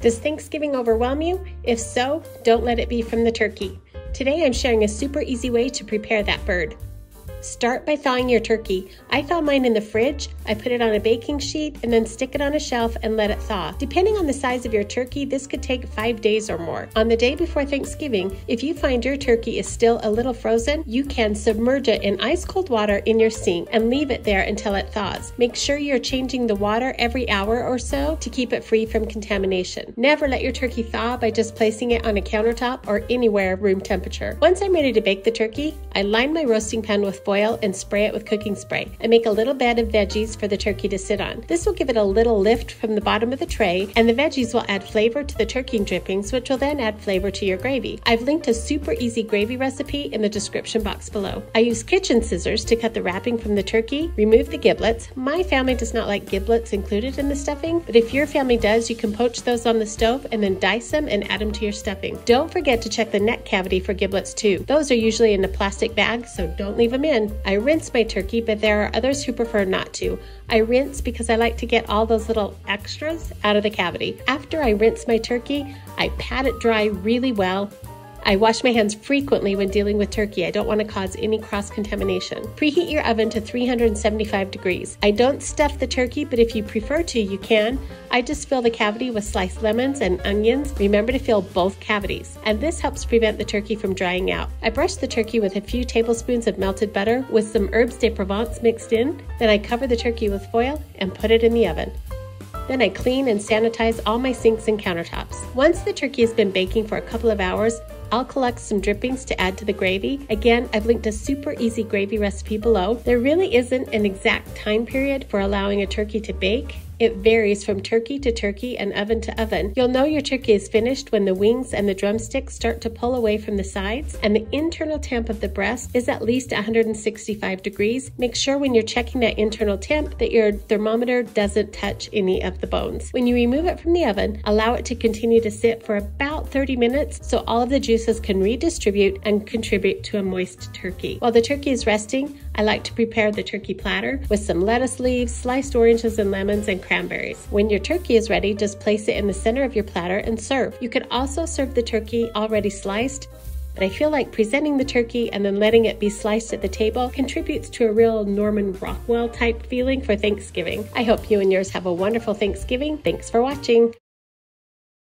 Does Thanksgiving overwhelm you? If so, don't let it be from the turkey. Today I'm sharing a super easy way to prepare that bird. Start by thawing your turkey. I thaw mine in the fridge. I put it on a baking sheet and then stick it on a shelf and let it thaw. Depending on the size of your turkey, this could take 5 days or more. On the day before Thanksgiving, if you find your turkey is still a little frozen, you can submerge it in ice cold water in your sink and leave it there until it thaws. Make sure you're changing the water every hour or so to keep it free from contamination. Never let your turkey thaw by just placing it on a countertop or anywhere room temperature. Once I'm ready to bake the turkey, I line my roasting pan with foil and spray it with cooking spray. I make a little bed of veggies for the turkey to sit on. This will give it a little lift from the bottom of the tray, and the veggies will add flavor to the turkey drippings, which will then add flavor to your gravy. I've linked a super easy gravy recipe in the description box below. I use kitchen scissors to cut the wrapping from the turkey, remove the giblets. My family does not like giblets included in the stuffing, but if your family does, you can poach those on the stove and then dice them and add them to your stuffing. Don't forget to check the neck cavity for giblets too. Those are usually in a plastic bag, so don't leave them in. I rinse my turkey, but there are others who prefer not to. I rinse because I like to get all those little extras out of the cavity. After I rinse my turkey, I pat it dry really well. I wash my hands frequently when dealing with turkey. I don't want to cause any cross-contamination. Preheat your oven to 375 degrees. I don't stuff the turkey, but if you prefer to, you can. I just fill the cavity with sliced lemons and onions. Remember to fill both cavities, and this helps prevent the turkey from drying out. I brush the turkey with a few tablespoons of melted butter with some herbes de Provence mixed in. Then I cover the turkey with foil and put it in the oven. Then I clean and sanitize all my sinks and countertops. Once the turkey has been baking for a couple of hours, I'll collect some drippings to add to the gravy. Again, I've linked a super easy gravy recipe below. There really isn't an exact time period for allowing a turkey to bake. It varies from turkey to turkey and oven to oven. You'll know your turkey is finished when the wings and the drumsticks start to pull away from the sides and the internal temp of the breast is at least 165 degrees. Make sure when you're checking that internal temp that your thermometer doesn't touch any of the bones. When you remove it from the oven, allow it to continue to sit for about 30 minutes so all of the juices can redistribute and contribute to a moist turkey. While the turkey is resting, I like to prepare the turkey platter with some lettuce leaves, sliced oranges and lemons, and cranberries. When your turkey is ready, just place it in the center of your platter and serve. You could also serve the turkey already sliced, but I feel like presenting the turkey and then letting it be sliced at the table contributes to a real Norman Rockwell type feeling for Thanksgiving. I hope you and yours have a wonderful Thanksgiving. Thanks for watching.